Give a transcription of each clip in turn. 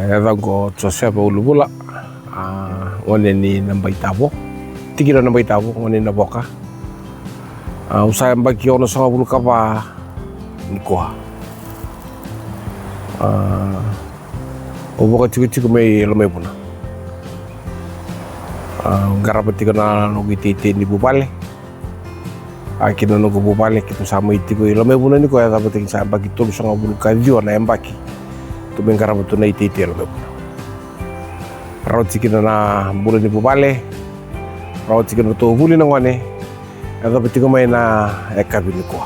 Yadango Joseph Ulubula ngone ni namba itabo tikira namba itabo ngone na boka usaya mbaki ono sanga buluka pa nikoa oboka tiku mai lomai puna garabati kana no gitete ni bupale akina no bupale kitu sama itiku lomai puna niko ya dabati sa bagi tolu sanga buluka dio na mbaki tu mengarabatu na itete lomai puna rauti kina na bulu ni bupale rauti kina to buli na ngone ada betiko mai na ekabini ko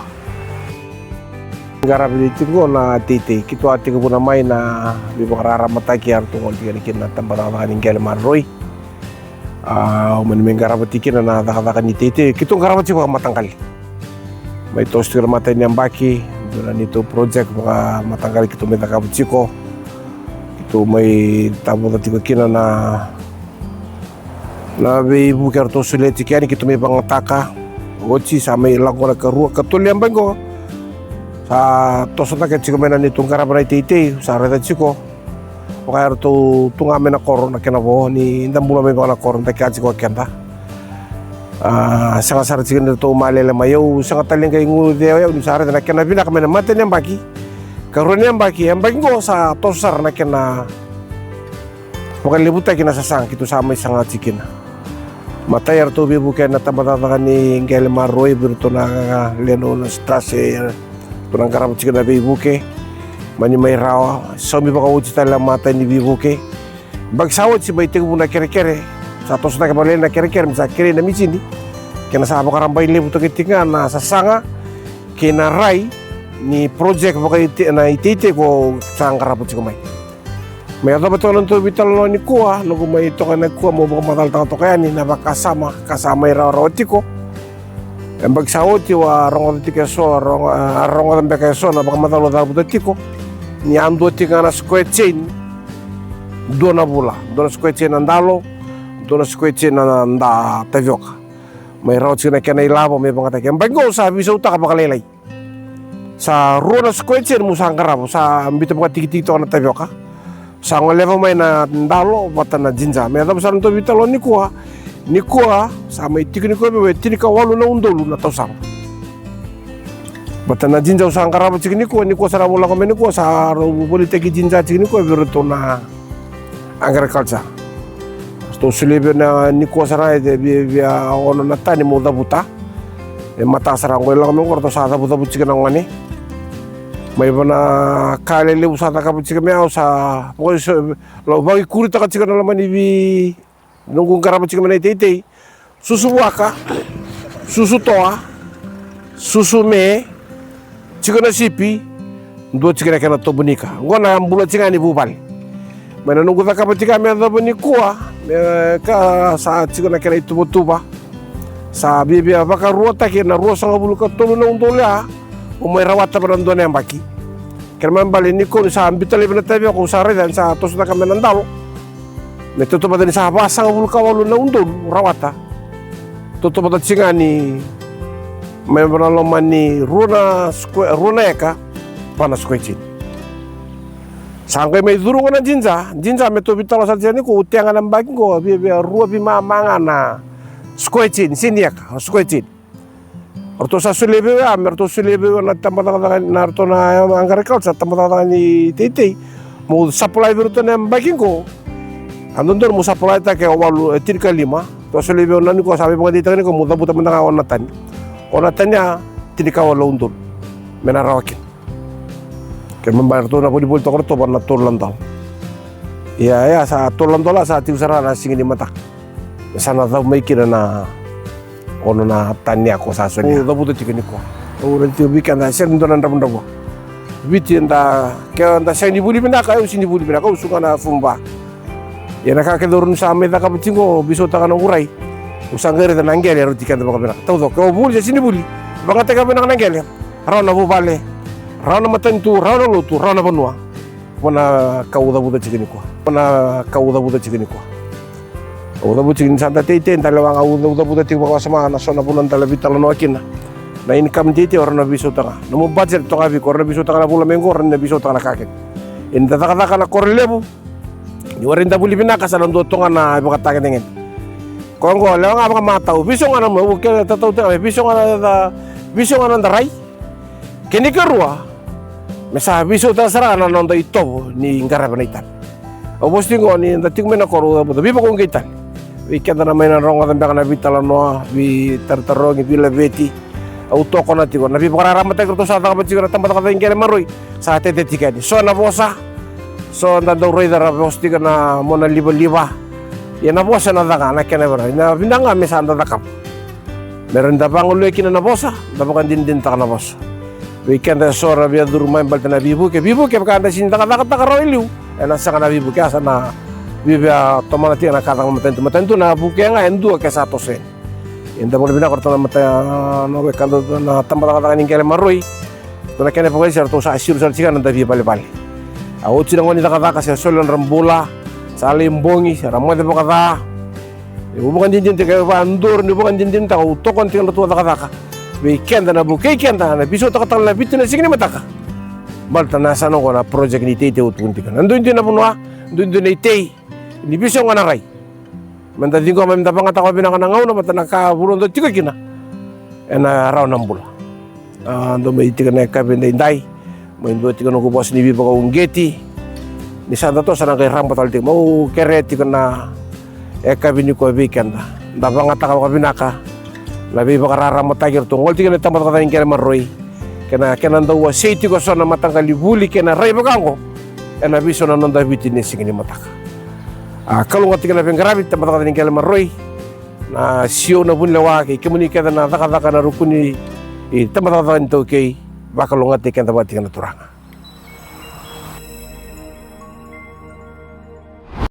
garabi tingo na tite kitu ati ko na mai na bibarara mataki ar tungol kina tambara ni gel marroi men garabati kina na daka ni tite kitu garabati ko matangkal mai tostir mata ni ambaki dona nito project mga matangkal kitu meta kabutiko tu mai tabo tiko kina na be bukar to suleti kiani kitu mai bangataka ochi sama ilang ko nagkarua katulian bango sa toso na kaya chiko may nanitong karabara iti sa reda chiko o kaya to tungame na koron na kinabo ni indambula may mga na koron na kaya chiko kenta sa kasara chiko na to umalila mayaw sa kataling kayo ngulo diyaw ni sa reda na kinabi na kami na matan niyang baki karon niyang baki ang baki ko sa tosar na kina makalibutan kinasasang kito sa may sanga chikin matayar to bibuken na tamatatakan ni Ngele Marroy berto na leno na strase tunang karamo chikin na bibuke mani may rawa so mi baka uchi tala mata ni bibuke bagsawot si baitig muna kere-kere sa tos na kabalen na kere-kere sa kere na misini kina sa abo karambay libo to kitinga na sasanga kina ray ni project baka na itite ko sa karamo chikin may ada betul untuk vital lo ni kuah, lo kumai itu kan kuah mau bawa matal tang tokayan ni nabak kasama ira rotiko. Embak sawoti wa rongo tike so rongo tembe so nabak matal lo dabu tiko. Ni ando tika na square chain dona bula, dona square chain andalo, dona square chain anda tevioka. May roti na kena ilabo may pangatake. Embak go sa bisa utak bakalelay. Sa ruo na square chain musangkara sa ambito mga tiki-tiki na tevioka. Sa ngalewa may na ndalo bata na jinja may ada besar untuk vitalo ni kuah sa may tiki ni kuah may tinika walu na undolu na tausang bata na jinja usang karaba tiki ni kuah sa rabola kami ni kuah sa boleh teki jinja tiki ni kuah beruto na agriculture to sulebe na ni kuah sarai de bia ono na tani mo dabuta mata sarang ko lang kami ko to sa dabuta tiki na ngani may bana kalele usata ka putsi kami sa pokoknya lo bagi kurita ka chika na laman ibi nunggung karapa chika na ite susu waka susu toa susu me chika na sipi dua chika na kena to bunika ngona ambula chika ni bubal may nunggu ta ka putsi kami ada bunikua ka sa chika na kena itu tuba sa bibi baka ruota kena ruosa ngabulu ka tolu na undolya umay rawata pa nandun na yung baki kaya man bali ni ko sa ambitali pa na tabi ako sa rin sa tos na kami nandalo may tutupa din sa habasa nga bulkawalo na undol rawata tutupa din singa ni may manaloman ni runa eka pana skwechin sangkay may durungan ng jinja may tubitalo sa dyan ko utiangan ng baki ko ruwa bimamanga na skwechin siniyak skwechin orto sa sulebe merto sulebe na tamata na orto na agriculture tamata ni tete mo supply berto na baking ko andon dor mo supply ta ke walu tirka lima to sulebe na ni ko sabi mga dito ni ko mo dabuta man nga onatan ya tirka walu undol menarawakin ke membayar to na ko dibul to korto na turlan daw ya sa turlan dola sa tiusara na singin matak sana daw may kira na ono na tanya ko sa sonya da buto tikini ko ora ti bikan da sen donan ramdo ko biti nda ke nda sen dibuli bina ka usin dibuli bina ka usunga na fumba ya na ka ke dorun sa me da ka bitingo biso ta kana urai usangere da nangele ro tikan da ka bina tawdo ko buli sin dibuli baka ta ka bina nangele rana bu bale rana matantu rana lutu rana banua wana ka uda buto tikini ko udah bucin santa tete talawang udah buta tiba ka sama na sona bulan talabitalo no akin na income tete orang na biso taka no mo budget to ka bi korna biso taka na bula mengor na biso taka na kaket in tataka na korlebu Ni warinda buli binaka sa nando tonga na ibakata kenengin. Kongo lewa nga baka matau biso nga na mo ke tatau te biso nga na rai. Kini kerua. Mesa biso ta sara na nando ito ni ngara banaitan. Obos tingo ni dating mena koru bo bi bakong gitan. Weekend na may na rongo tamba kana bitala no bi tartarong bi leveti. Auto ko na tigo na bi pararamat ko sa ta ba tigo na tamba ka tingel maroy sa tete tikani. So na bosa. So na do roy dara bos tigo na mo na liba. Yan na bosa na daka na kena bara. Na bindanga me sa anda dakam. Meron da pangulo kina na bosa, da bakan din ta na bosa. Weekend na sora biya durma balta na bibu ke baka anda sin daka roiliu. Ena sa kana bibu ke sana bibia tomana tia na kata matentu na buke nga endu ke satu sen. Inda mo bina korto na mata no ke kando na tamba kata ni kele maroi. To na kene pokoi serto sa asir sal cikan anda bi bale. Au ci ngoni daka sa solon rambola. Salim bongi ramo de bokata. Bukan jinjin te ka andur ni bukan jinjin ta to kon tinggal tu daka. Weekend na buke kenda na biso ta kata na bitu na signi mataka. Balta na sano ko na project ni tete utunti kan. Ando hindi na punwa, ando hindi na itay. Ni biso nga naray. Manda dingo mam da pangata ko binaka nangaw na mata nakaburon do tiga kina. Ena raw nambula. Ando may tiga na kabin inday. Mo indo tiga no kubos ni biba ko ungeti. Ni sada to sana kay rambot alti mo kereti kana kabin ko weekend. Da pangata ko binaka. Labi ba kararamot tagir tungol tiga na tamat ka tayong kaya maroy. Kena daw seiti ko so na matang kalibuli kena ray bagango. Ena biso na nonda bitin ni singini mataka. Kalau ngati kana pengrabit tamat ka tayong kaya maroy. Na siyo na bunlawa kay komunikada na daka na rukuni tamat ka tayong to kay bakal ngati kan tamat ka na turanga.